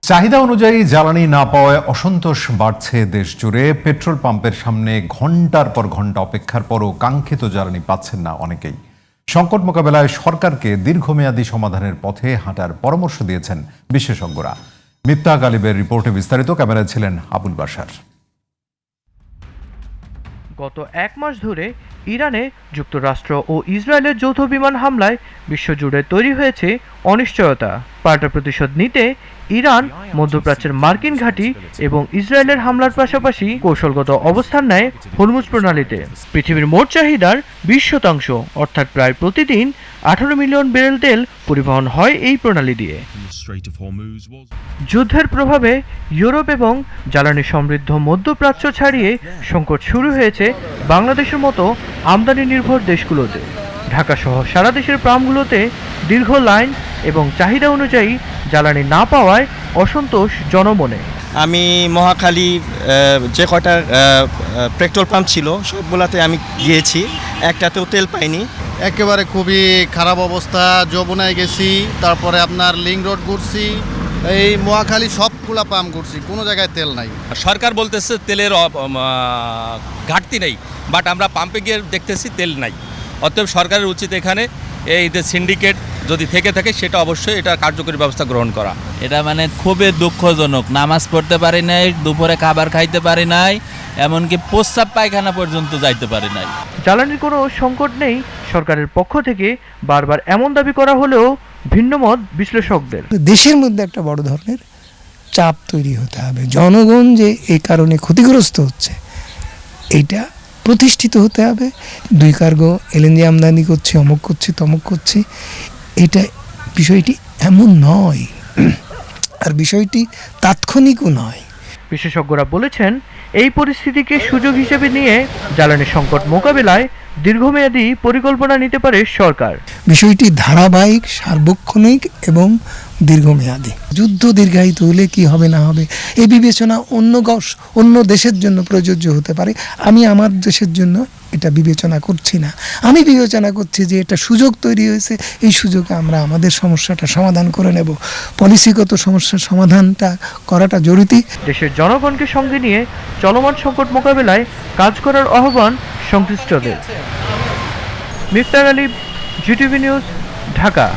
চাহিদা অনুযায়ী জ্বালানি না পাওয়ায় অসন্তোষ বাড়ছে দেশ জুড়ে। পেট্রোল পাম্পের সামনে ঘন্টার পর ঘন্টা অপেক্ষার পরও কাঙ্ক্ষিত জ্বালানি পাচ্ছেন না অনেকেই। সংকট মোকাবেলায় সরকারকে দীর্ঘমেয়াদী সমাধানের পথে হাঁটার পরামর্শ দিয়েছেন বিশেষজ্ঞরা। মিফতাহ গালিবের রিপোর্টে বিস্তারিত, ক্যামেরায় ছিলেন আবুল বাশার। গত এক মাস ধরে ইরানে যুক্তরাষ্ট্র ও ইসরায়েলের যৌথ বিমান হামলায় বিশ্বজুড়ে তৈরি হয়েছে অনিশ্চয়তা। পাল্টা প্রতিশোধ নিতে ইরান মধ্যপ্রাচ্যের মার্কিন ঘাঁটি এবং ইসরায়েলের হামলার পাশাপাশি কৌশলগত অবস্থান নেয় হরমুজ প্রণালীতে। পৃথিবীর মোট চাহিদার 20% অর্থাৎ প্রায় প্রতিদিন 18 মিলিয়ন ব্যারেল তেল পরিবহন হয় এই প্রণালী দিয়ে। যুদ্ধের প্রভাবে ইউরোপ এবং জ্বালানি সমৃদ্ধ মধ্যপ্রাচ্য ছাড়িয়ে সংকট শুরু হয়েছে বাংলাদেশের মতো আমদানি নির্ভর দেশগুলোতে। ঢাকা সহ সারা দেশের প্রামগুলোতে দীর্ঘ লাইন এবং চাহিদা অনুযায়ী জ্বালানি না পাওয়ায় অসন্তোষ জনমনে। আমি মহাখালী যে কয়টা পেট্রোল পাম্প ছিল সবগুলাতে আমি গিয়েছি, একটাতেও তেল পাইনি। একেবারে খুবই খারাপ অবস্থা। যমুনায় গেছি, তারপরে আপনার লিং রোড ঘুরছি, এই মহাখালী সবগুলা পাম্প ঘুরছি, কোনো জায়গায় তেল নাই। সরকার বলতেছে তেলের ঘাটতি নেই, বাট আমরা পাম্পে গিয়ে দেখতেছি তেল নাই। অতএব সরকারের উচিত এখানে এই যে সিন্ডিকেট যদি থেকে থাকে সেটা অবশ্যই এটা কার্যকরী ব্যবস্থা গ্রহণ করা। এটা খুবই দুঃখজনক। নামাজ পড়তে পারি নাই, দুপুরে খাবার খাইতে পারি নাই, এমনকি প্রস্রাব পায়খানা পর্যন্ত যাইতে পারি নাই। জ্বালানির কোনো সংকট নেই সরকারের পক্ষ থেকে বারবার এমন দাবি করা হলেও ভিন্নমত বিশ্লেষকদের। দেশের মধ্যে একটা বড় ধরনের চাপ তৈরি হতে হবে। জনগণ যে এই কারণে ক্ষতিগ্রস্ত হচ্ছে এইটা প্রতিষ্ঠিত হতে হবে। 2 কার্গো এলএনজি আমদানি করছি, অমুক করছি, তমুক করছি, এটা বিষয়টি এমন নয়, আর বিষয়টি তাৎক্ষণিকও নয়। বিশেষজ্ঞরা বলেছেন এই পরিস্থিতিকে সুযোগ হিসেবে নিয়ে জ্বালানি সংকট মোকাবেলায় দীর্ঘমেয়াদী পরিকল্পনা নিতে পারে সরকার। বিষয়টি ধারাবাহিক, সার্বক্ষণিক এবং দীর্ঘমেয়াদী। যুদ্ধ দীর্ঘায়িত হলে কি হবে না হবে এই বিবেচনা অন্য দেশের জন্য প্রযোজ্য হতে পারে। আমি আমার দেশের জন্য এটা বিবেচনা করছি না। আমি বিবেচনা করছি যে এটা সুযোগ তৈরি হয়েছে, এই সুযোগে আমরা আমাদের সমস্যাটা সমাধান করে নেব। পলিসিগত সমস্যার সমাধানটা করাটা জরুরি। দেশের জনগণকে সঙ্গে নিয়ে চলমান সংকট মোকাবেলায় কাজ করার আহ্বান সংশ্লিষ্টদের। Miftah Ghalib, GTV news, Dhaka.